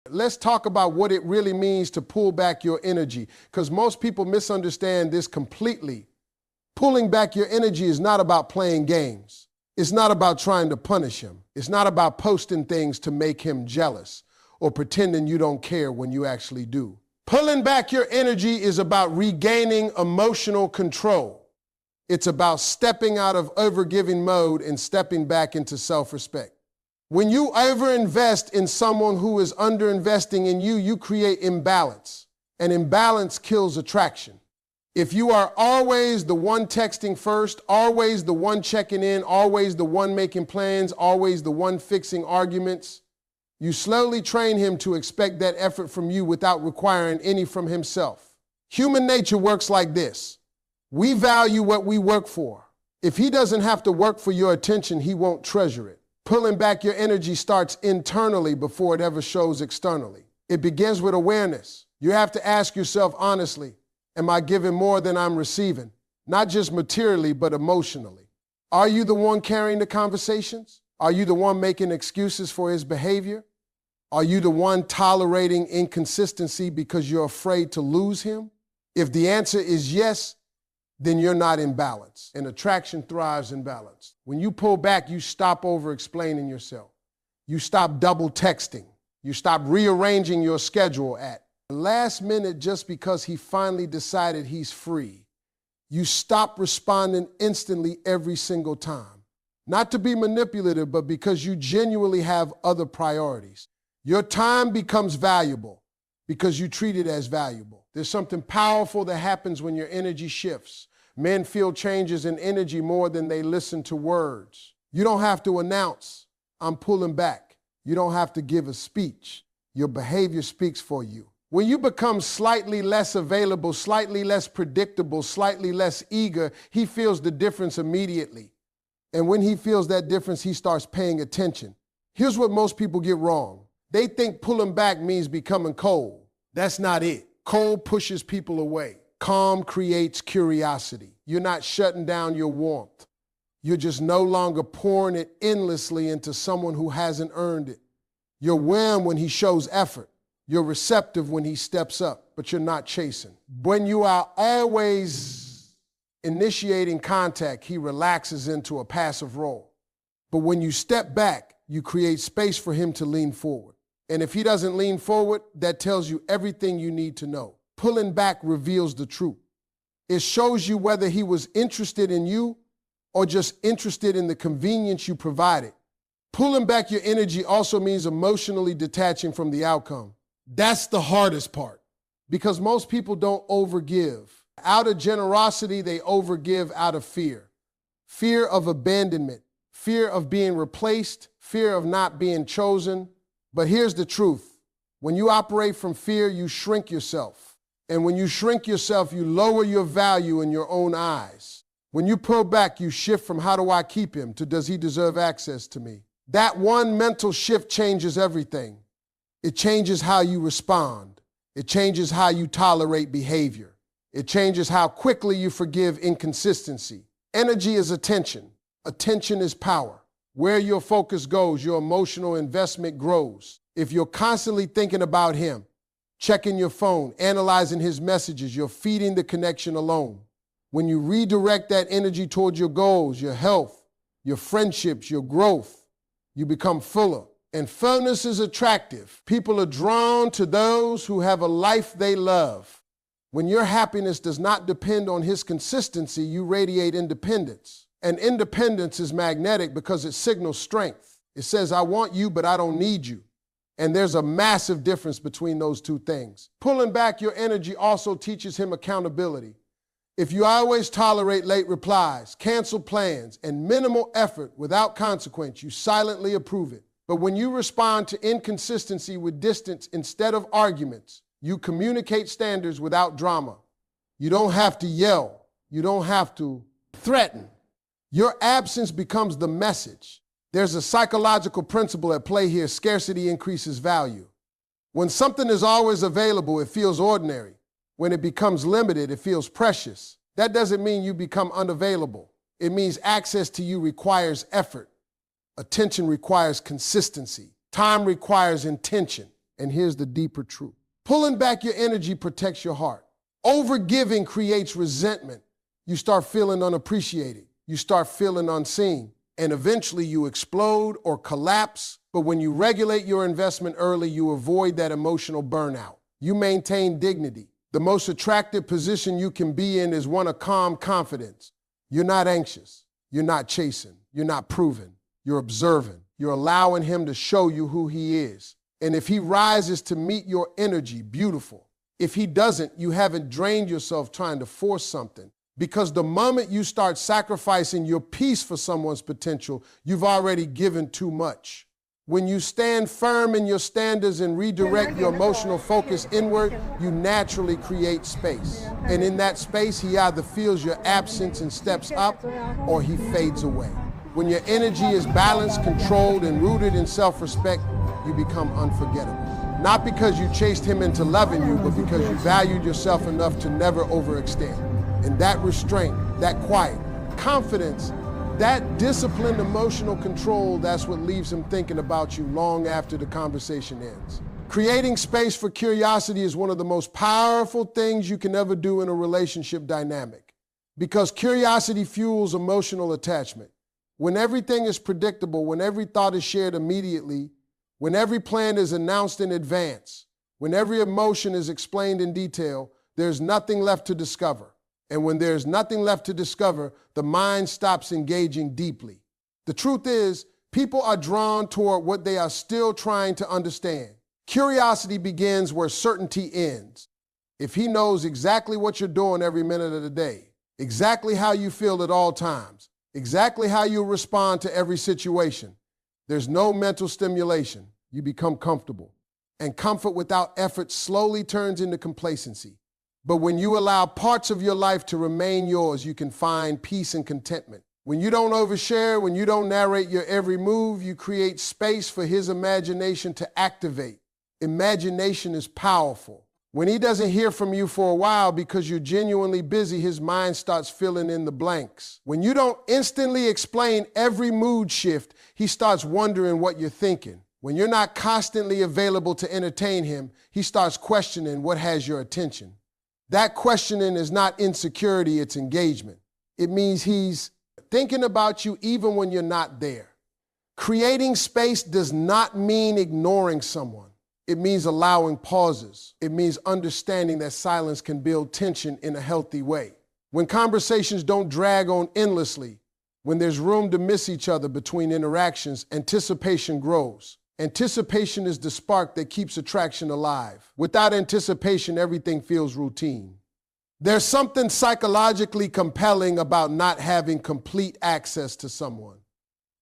Let's talk about what it really means to pull back your energy, because most people misunderstand this completely. Pulling back your energy is not about playing games. It's not about trying to punish him. It's not about posting things to make him jealous or pretending you don't care when you actually do. Pulling back your energy is about regaining emotional control. It's about stepping out of overgiving mode and stepping back into self-respect. When you overinvest in someone who is underinvesting in you, you create imbalance. And imbalance kills attraction. If you are always the one texting first, always the one checking in, always the one making plans, always the one fixing arguments, you slowly train him to expect that effort from you without requiring any from himself. Human nature works like this. We value what we work for. If he doesn't have to work for your attention, he won't treasure it. Pulling back your energy starts internally before it ever shows externally. It begins with awareness. You have to ask yourself honestly, am I giving more than I'm receiving? Not just materially, but emotionally. Are you the one carrying the conversations? Are you the one making excuses for his behavior? Are you the one tolerating inconsistency because you're afraid to lose him? If the answer is yes, then you're not in balance. And attraction thrives in balance. When you pull back, you stop over-explaining yourself. You stop double texting. You stop rearranging your schedule at the last minute just because he finally decided he's free. You stop responding instantly every single time. Not to be manipulative, but because you genuinely have other priorities. Your time becomes valuable because you treat it as valuable. There's something powerful that happens when your energy shifts. Men feel changes in energy more than they listen to words. You don't have to announce, I'm pulling back. You don't have to give a speech. Your behavior speaks for you. When you become slightly less available, slightly less predictable, slightly less eager, he feels the difference immediately. And when he feels that difference, he starts paying attention. Here's what most people get wrong. They think pulling back means becoming cold. That's not it. Cold pushes people away. Calm creates curiosity. You're not shutting down your warmth. You're just no longer pouring it endlessly into someone who hasn't earned it. You're warm when he shows effort. You're receptive when he steps up, but you're not chasing. When you are always initiating contact, he relaxes into a passive role. But when you step back, you create space for him to lean forward. And if he doesn't lean forward, that tells you everything you need to know. Pulling back reveals the truth. It shows you whether he was interested in you or just interested in the convenience you provided. Pulling back your energy also means emotionally detaching from the outcome. That's the hardest part because most people don't overgive. Out of generosity, they overgive out of fear. Fear of abandonment, fear of being replaced, fear of not being chosen. But here's the truth. When you operate from fear, you shrink yourself. And when you shrink yourself, you lower your value in your own eyes. When you pull back, you shift from how do I keep him to does he deserve access to me? That one mental shift changes everything. It changes how you respond. It changes how you tolerate behavior. It changes how quickly you forgive inconsistency. Energy is attention. Attention is power. Where your focus goes, your emotional investment grows. If you're constantly thinking about him, checking your phone, analyzing his messages, you're feeding the connection alone. When you redirect that energy towards your goals, your health, your friendships, your growth, you become fuller. And fullness is attractive. People are drawn to those who have a life they love. When your happiness does not depend on his consistency, you radiate independence. And independence is magnetic because it signals strength. It says, I want you, but I don't need you. And there's a massive difference between those two things. Pulling back your energy also teaches him accountability. If you always tolerate late replies, cancel plans, and minimal effort without consequence, you silently approve it. But when you respond to inconsistency with distance instead of arguments, you communicate standards without drama. You don't have to yell. You don't have to threaten. Your absence becomes the message. There's a psychological principle at play here. Scarcity increases value. When something is always available, it feels ordinary. When it becomes limited, it feels precious. That doesn't mean you become unavailable. It means access to you requires effort. Attention requires consistency. Time requires intention. And here's the deeper truth. Pulling back your energy protects your heart. Overgiving creates resentment. You start feeling unappreciated. You start feeling unseen. And eventually you explode or collapse. But when you regulate your investment early, you avoid that emotional burnout. You maintain dignity. The most attractive position you can be in is one of calm confidence. You're not anxious. You're not chasing. You're not proving. You're observing. You're allowing him to show you who he is. And if he rises to meet your energy, beautiful. If he doesn't, you haven't drained yourself trying to force something. Because the moment you start sacrificing your peace for someone's potential, you've already given too much. When you stand firm in your standards and redirect your emotional focus inward, you naturally create space. And in that space, he either feels your absence and steps up, or he fades away. When your energy is balanced, controlled, and rooted in self-respect, you become unforgettable. Not because you chased him into loving you, but because you valued yourself enough to never overextend. And that restraint, that quiet, confidence, that disciplined emotional control, that's what leaves him thinking about you long after the conversation ends. Creating space for curiosity is one of the most powerful things you can ever do in a relationship dynamic, because curiosity fuels emotional attachment. When everything is predictable, when every thought is shared immediately, when every plan is announced in advance, when every emotion is explained in detail, there's nothing left to discover. And when there's nothing left to discover, the mind stops engaging deeply. The truth is, people are drawn toward what they are still trying to understand. Curiosity begins where certainty ends. If he knows exactly what you're doing every minute of the day, exactly how you feel at all times, exactly how you respond to every situation, there's no mental stimulation. You become comfortable. And comfort without effort slowly turns into complacency. But when you allow parts of your life to remain yours, you can find peace and contentment. When you don't overshare, when you don't narrate your every move, you create space for his imagination to activate. Imagination is powerful. When he doesn't hear from you for a while because you're genuinely busy, his mind starts filling in the blanks. When you don't instantly explain every mood shift, he starts wondering what you're thinking. When you're not constantly available to entertain him, he starts questioning what has your attention. That questioning is not insecurity, it's engagement. It means he's thinking about you even when you're not there. Creating space does not mean ignoring someone. It means allowing pauses. It means understanding that silence can build tension in a healthy way. When conversations don't drag on endlessly, when there's room to miss each other between interactions, anticipation grows. Anticipation is the spark that keeps attraction alive. Without anticipation, everything feels routine. There's something psychologically compelling about not having complete access to someone.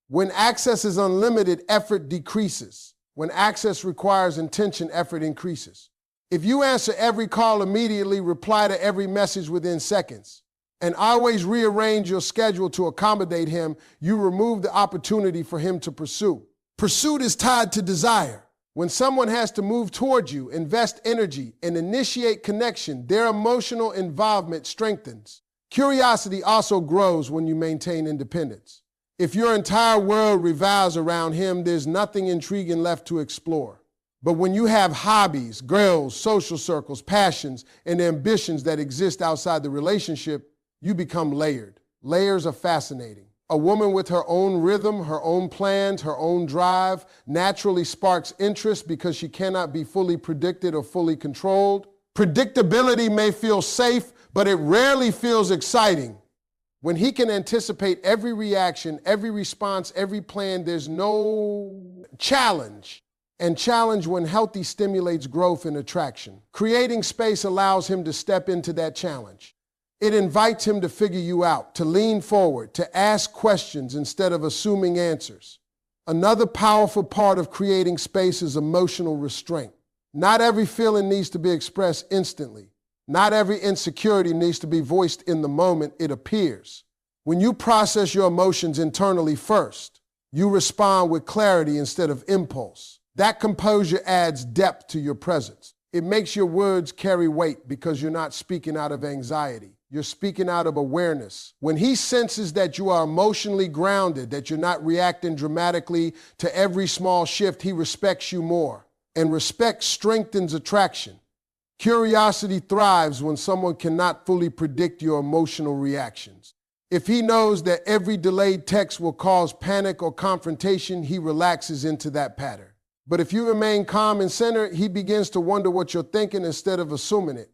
When access is unlimited, effort decreases. When access requires intention, effort increases. If you answer every call immediately, reply to every message within seconds, and always rearrange your schedule to accommodate him, you remove the opportunity for him to pursue. Pursuit is tied to desire. When someone has to move toward you, invest energy, and initiate connection, their emotional involvement strengthens. Curiosity also grows when you maintain independence. If your entire world revolves around him, there's nothing intriguing left to explore. But when you have hobbies, goals, social circles, passions, and ambitions that exist outside the relationship, you become layered. Layers are fascinating. A woman with her own rhythm, her own plans, her own drive naturally sparks interest because she cannot be fully predicted or fully controlled. Predictability may feel safe, but it rarely feels exciting. When he can anticipate every reaction, every response, every plan, there's no challenge. And challenge, when healthy, stimulates growth and attraction. Creating space allows him to step into that challenge. It invites him to figure you out, to lean forward, to ask questions instead of assuming answers. Another powerful part of creating space is emotional restraint. Not every feeling needs to be expressed instantly. Not every insecurity needs to be voiced in the moment it appears. When you process your emotions internally first, you respond with clarity instead of impulse. That composure adds depth to your presence. It makes your words carry weight because you're not speaking out of anxiety. You're speaking out of awareness. When he senses that you are emotionally grounded, that you're not reacting dramatically to every small shift, he respects you more. And respect strengthens attraction. Curiosity thrives when someone cannot fully predict your emotional reactions. If he knows that every delayed text will cause panic or confrontation, he relaxes into that pattern. But if you remain calm and centered, he begins to wonder what you're thinking instead of assuming it.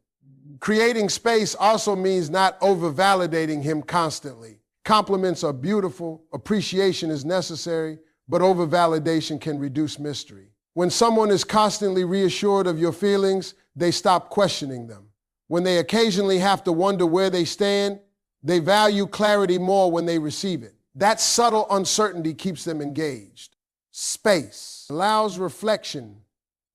Creating space also means not over-validating him constantly. Compliments are beautiful, appreciation is necessary, but over-validation can reduce mystery. When someone is constantly reassured of your feelings, they stop questioning them. When they occasionally have to wonder where they stand, they value clarity more when they receive it. That subtle uncertainty keeps them engaged. Space allows reflection.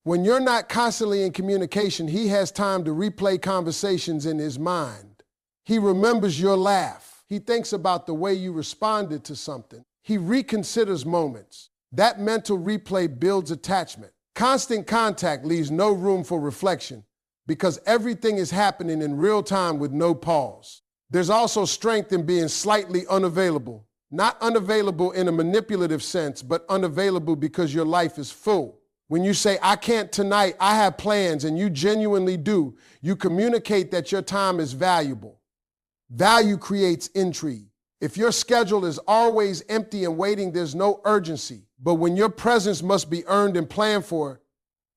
When you're not constantly in communication, he has time to replay conversations in his mind. He remembers your laugh. He thinks about the way you responded to something. He reconsiders moments. That mental replay builds attachment. Constant contact leaves no room for reflection because everything is happening in real time with no pause. There's also strength in being slightly unavailable. Not unavailable in a manipulative sense, but unavailable because your life is full. When you say, I can't tonight, I have plans, and you genuinely do, you communicate that your time is valuable. Value creates intrigue. If your schedule is always empty and waiting, there's no urgency. But when your presence must be earned and planned for,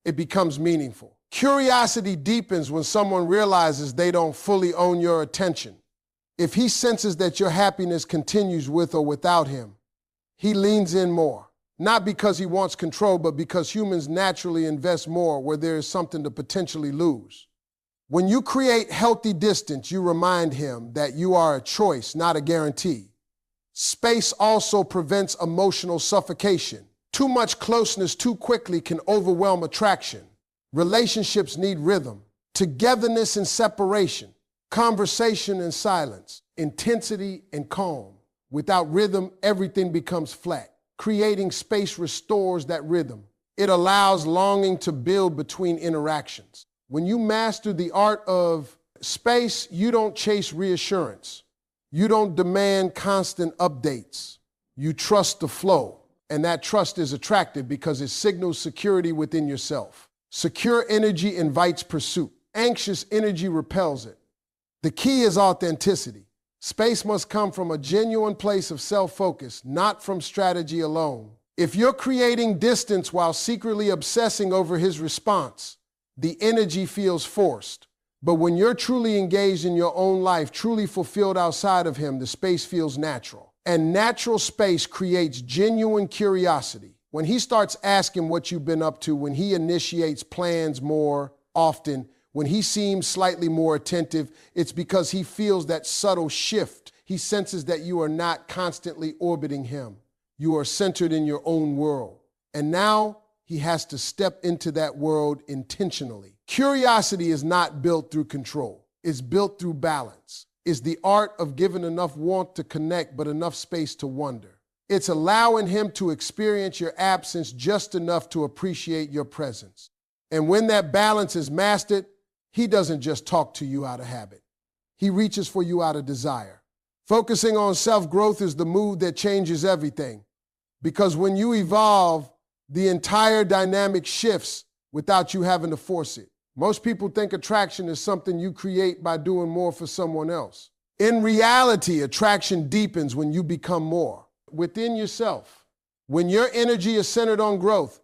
it becomes meaningful. Curiosity deepens when someone realizes they don't fully own your attention. If he senses that your happiness continues with or without him, he leans in more. Not because he wants control, but because humans naturally invest more where there is something to potentially lose. When you create healthy distance, you remind him that you are a choice, not a guarantee. Space also prevents emotional suffocation. Too much closeness too quickly can overwhelm attraction. Relationships need rhythm, togetherness and separation, conversation and silence, intensity and calm. Without rhythm, everything becomes flat. Creating space restores that rhythm. It allows longing to build between interactions. When you master the art of space, you don't chase reassurance. You don't demand constant updates. You trust the flow. And that trust is attractive because it signals security within yourself. Secure energy invites pursuit. Anxious energy repels it. The key is authenticity. Space must come from a genuine place of self-focus, not from strategy alone. If you're creating distance while secretly obsessing over his response, the energy feels forced. But when you're truly engaged in your own life, truly fulfilled outside of him, the space feels natural. And natural space creates genuine curiosity. When he starts asking what you've been up to, when he initiates plans more often, when he seems slightly more attentive, it's because he feels that subtle shift. He senses that you are not constantly orbiting him. You are centered in your own world. And now he has to step into that world intentionally. Curiosity is not built through control. It's built through balance. It's the art of giving enough warmth to connect, but enough space to wonder. It's allowing him to experience your absence just enough to appreciate your presence. And when that balance is mastered, he doesn't just talk to you out of habit. He reaches for you out of desire. Focusing on self-growth is the move that changes everything. Because when you evolve, the entire dynamic shifts without you having to force it. Most people think attraction is something you create by doing more for someone else. In reality, attraction deepens when you become more within yourself. When your energy is centered on growth,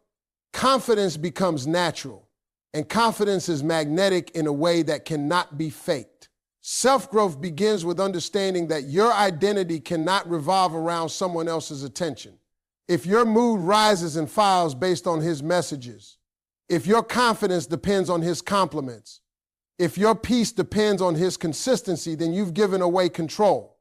confidence becomes natural. And confidence is magnetic in a way that cannot be faked. Self-growth begins with understanding that your identity cannot revolve around someone else's attention. If your mood rises and falls based on his messages, if your confidence depends on his compliments, if your peace depends on his consistency, then you've given away control.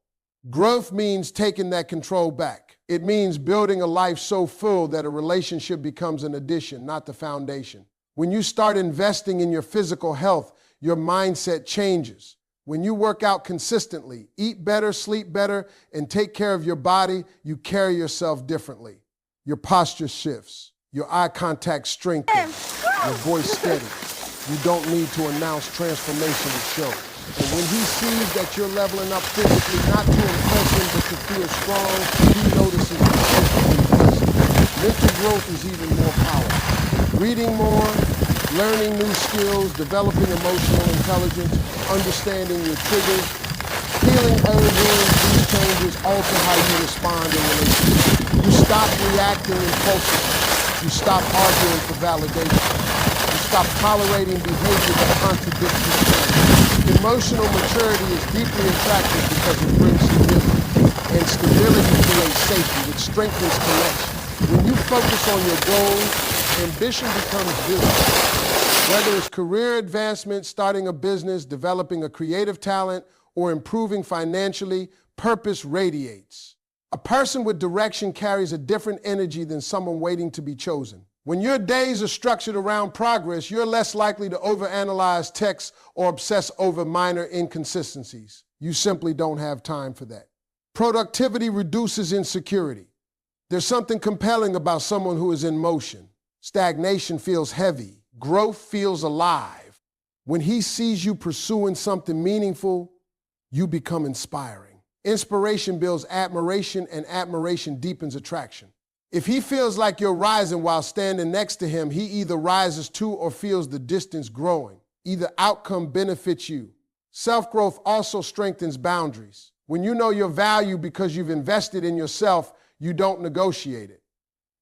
Growth means taking that control back. It means building a life so full that a relationship becomes an addition, not the foundation. When you start investing in your physical health, your mindset changes. When you work out consistently, eat better, sleep better, and take care of your body, you carry yourself differently. Your posture shifts. Your eye contact strengthens. Your voice steady. You don't need to announce transformation to show. And when he sees that you're leveling up physically, not to impress him, but to feel strong, he notices the shift in you. Mental growth is even more powerful. Reading more, learning new skills, developing emotional intelligence, understanding your triggers, healing old wounds. These changes alter how you respond in relationships. You stop reacting impulsively. You stop arguing for validation. You stop tolerating behavior that contradicts your standards. Emotional maturity is deeply attractive because it brings stability. And stability creates safety, which strengthens connection. When you focus on your goals, ambition becomes visible. Whether it's career advancement, starting a business, developing a creative talent, or improving financially, purpose radiates. A person with direction carries a different energy than someone waiting to be chosen. When your days are structured around progress, you're less likely to overanalyze texts or obsess over minor inconsistencies. You simply don't have time for that. Productivity reduces insecurity. There's something compelling about someone who is in motion. Stagnation feels heavy. Growth feels alive. When he sees you pursuing something meaningful, you become inspiring. Inspiration builds admiration, and admiration deepens attraction. If he feels like you're rising while standing next to him, he either rises too or feels the distance growing. Either outcome benefits you. Self-growth also strengthens boundaries. When you know your value because you've invested in yourself, you don't negotiate it.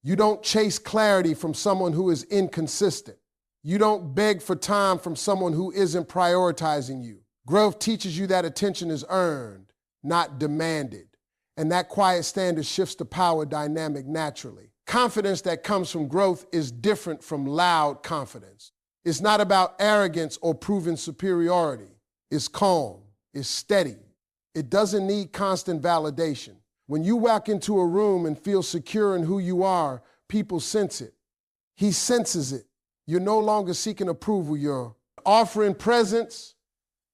You don't chase clarity from someone who is inconsistent. You don't beg for time from someone who isn't prioritizing you. Growth teaches you that attention is earned, not demanded. And that quiet standard shifts the power dynamic naturally. Confidence that comes from growth is different from loud confidence. It's not about arrogance or proving superiority. It's calm. It's steady. It doesn't need constant validation. When you walk into a room and feel secure in who you are, people sense it. He senses it. You're no longer seeking approval. You're offering presence.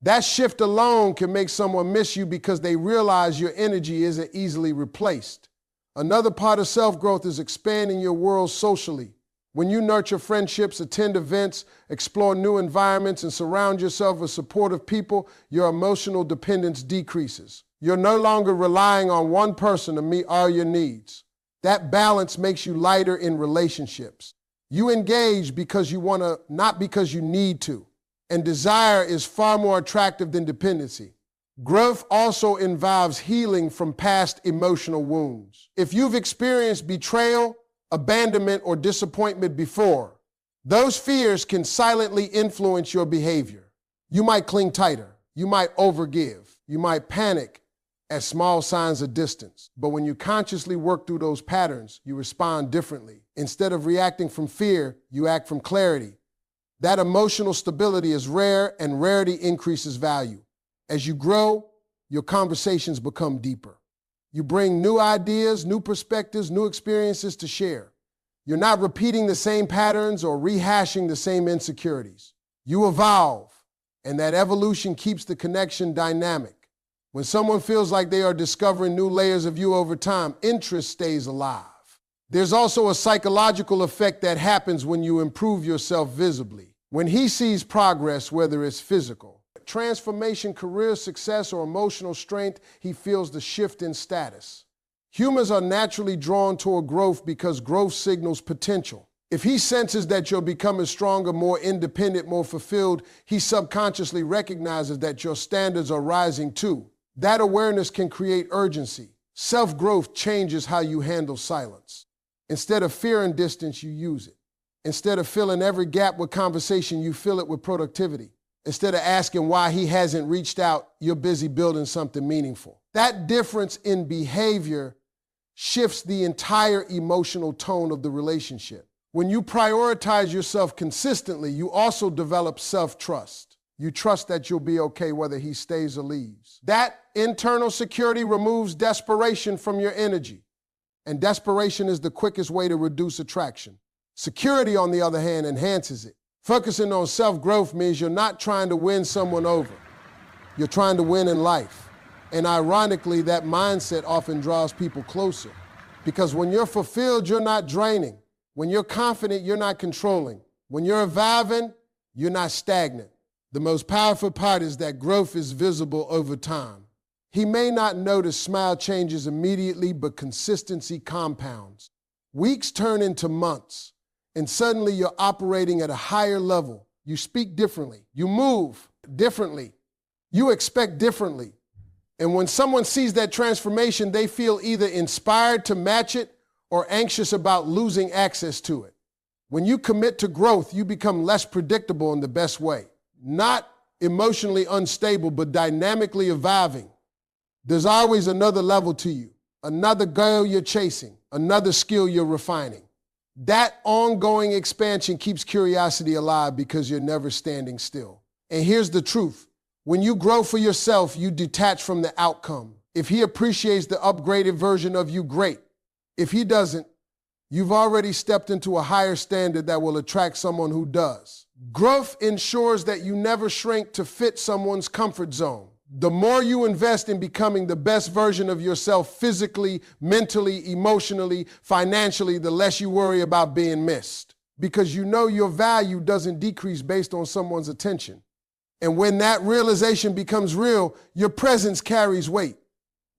That shift alone can make someone miss you because they realize your energy isn't easily replaced. Another part of self-growth is expanding your world socially. When you nurture friendships, attend events, explore new environments, and surround yourself with supportive people, your emotional dependence decreases. You're no longer relying on one person to meet all your needs. That balance makes you lighter in relationships. You engage because you want to, not because you need to. And desire is far more attractive than dependency. Growth also involves healing from past emotional wounds. If you've experienced betrayal, abandonment, or disappointment before, those fears can silently influence your behavior. You might cling tighter. You might overgive. You might panic at small signs of distance. But when you consciously work through those patterns, you respond differently. Instead of reacting from fear, you act from clarity. That emotional stability is rare, and rarity increases value. As you grow, your conversations become deeper. You bring new ideas, new perspectives, new experiences to share. You're not repeating the same patterns or rehashing the same insecurities. You evolve, and that evolution keeps the connection dynamic. When someone feels like they are discovering new layers of you over time, interest stays alive. There's also a psychological effect that happens when you improve yourself visibly. When he sees progress, whether it's physical, transformation, career success, or emotional strength, he feels the shift in status. Humans are naturally drawn toward growth because growth signals potential. If he senses that you're becoming stronger, more independent, more fulfilled, he subconsciously recognizes that your standards are rising too. That awareness can create urgency. Self-growth changes how you handle silence. Instead of fear and distance, you use it. Instead of filling every gap with conversation, you fill it with productivity. Instead of asking why he hasn't reached out, you're busy building something meaningful. That difference in behavior shifts the entire emotional tone of the relationship. When you prioritize yourself consistently, you also develop self-trust. You trust that you'll be okay whether he stays or leaves. That internal security removes desperation from your energy. And desperation is the quickest way to reduce attraction. Security, on the other hand, enhances it. Focusing on self-growth means you're not trying to win someone over. You're trying to win in life. And ironically, that mindset often draws people closer. Because when you're fulfilled, you're not draining. When you're confident, you're not controlling. When you're evolving, you're not stagnant. The most powerful part is that growth is visible over time. He may not notice smile changes immediately, but consistency compounds. Weeks turn into months. And suddenly you're operating at a higher level. You speak differently. You move differently. You expect differently. And when someone sees that transformation, they feel either inspired to match it or anxious about losing access to it. When you commit to growth, you become less predictable in the best way. Not emotionally unstable, but dynamically evolving. There's always another level to you, another goal you're chasing, another skill you're refining. That ongoing expansion keeps curiosity alive because you're never standing still. And here's the truth. When you grow for yourself, you detach from the outcome. If he appreciates the upgraded version of you, great. If he doesn't, you've already stepped into a higher standard that will attract someone who does. Growth ensures that you never shrink to fit someone's comfort zone. The more you invest in becoming the best version of yourself physically, mentally, emotionally, financially, the less you worry about being missed. Because you know your value doesn't decrease based on someone's attention. And when that realization becomes real, your presence carries weight.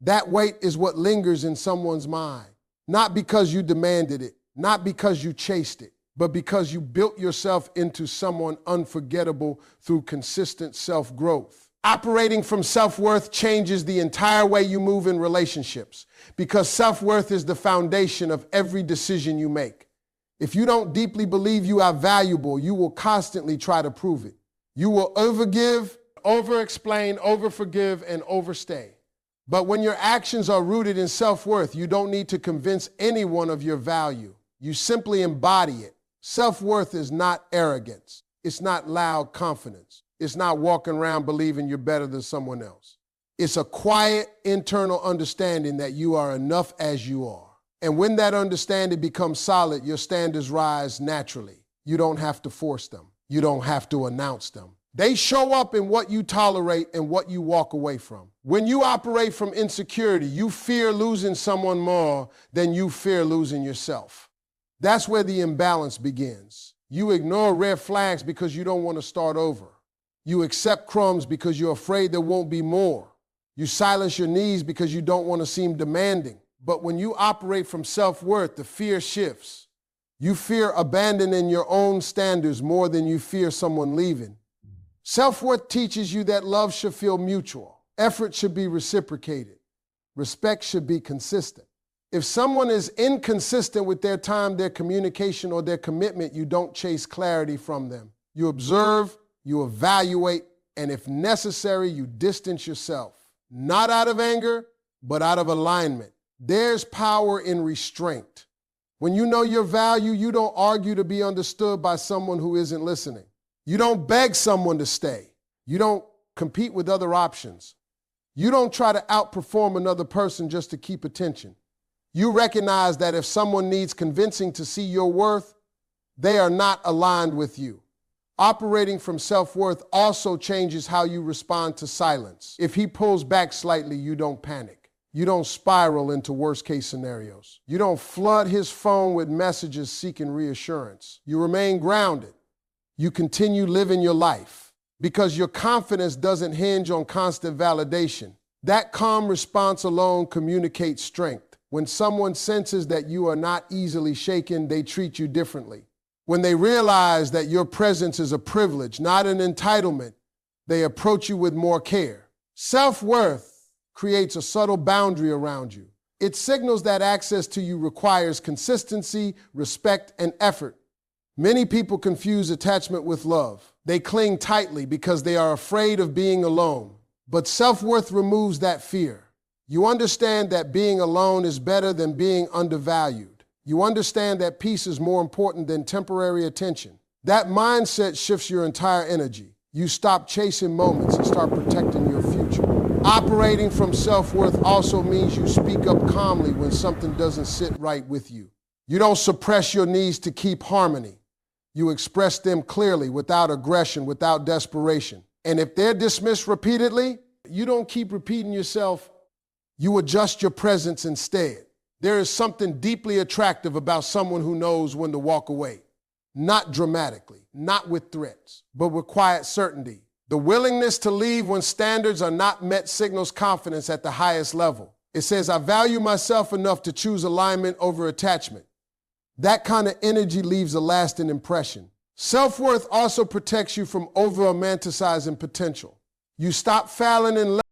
That weight is what lingers in someone's mind. Not because you demanded it, not because you chased it, but because you built yourself into someone unforgettable through consistent self-growth. Operating from self-worth changes the entire way you move in relationships because self-worth is the foundation of every decision you make. If you don't deeply believe you are valuable, you will constantly try to prove it. You will overgive, over-explain, over-forgive, and overstay. But when your actions are rooted in self-worth, you don't need to convince anyone of your value. You simply embody it. Self-worth is not arrogance. It's not loud confidence. It's not walking around believing you're better than someone else. It's a quiet internal understanding that you are enough as you are. And when that understanding becomes solid, your standards rise naturally. You don't have to force them. You don't have to announce them. They show up in what you tolerate and what you walk away from. When you operate from insecurity, you fear losing someone more than you fear losing yourself. That's where the imbalance begins. You ignore red flags because you don't want to start over. You accept crumbs because you're afraid there won't be more. You silence your needs because you don't want to seem demanding. But when you operate from self-worth, the fear shifts. You fear abandoning your own standards more than you fear someone leaving. Self-worth teaches you that love should feel mutual. Effort should be reciprocated. Respect should be consistent. If someone is inconsistent with their time, their communication, or their commitment, you don't chase clarity from them. You observe, you evaluate, and if necessary, you distance yourself. Not out of anger, but out of alignment. There's power in restraint. When you know your value, you don't argue to be understood by someone who isn't listening. You don't beg someone to stay. You don't compete with other options. You don't try to outperform another person just to keep attention. You recognize that if someone needs convincing to see your worth, they are not aligned with you. Operating from self-worth also changes how you respond to silence. If he pulls back slightly, you don't panic. You don't spiral into worst-case scenarios. You don't flood his phone with messages seeking reassurance. You remain grounded. You continue living your life because your confidence doesn't hinge on constant validation. That calm response alone communicates strength. When someone senses that you are not easily shaken, they treat you differently. When they realize that your presence is a privilege, not an entitlement, they approach you with more care. Self-worth creates a subtle boundary around you. It signals that access to you requires consistency, respect, and effort. Many people confuse attachment with love. They cling tightly because they are afraid of being alone. But self-worth removes that fear. You understand that being alone is better than being undervalued. You understand that peace is more important than temporary attention. That mindset shifts your entire energy. You stop chasing moments and start protecting your future. Operating from self-worth also means you speak up calmly when something doesn't sit right with you. You don't suppress your needs to keep harmony. You express them clearly, without aggression, without desperation. And if they're dismissed repeatedly, you don't keep repeating yourself. You adjust your presence instead. There is something deeply attractive about someone who knows when to walk away. Not dramatically, not with threats, but with quiet certainty. The willingness to leave when standards are not met signals confidence at the highest level. It says, I value myself enough to choose alignment over attachment. That kind of energy leaves a lasting impression. Self-worth also protects you from over-romanticizing potential. You stop falling in love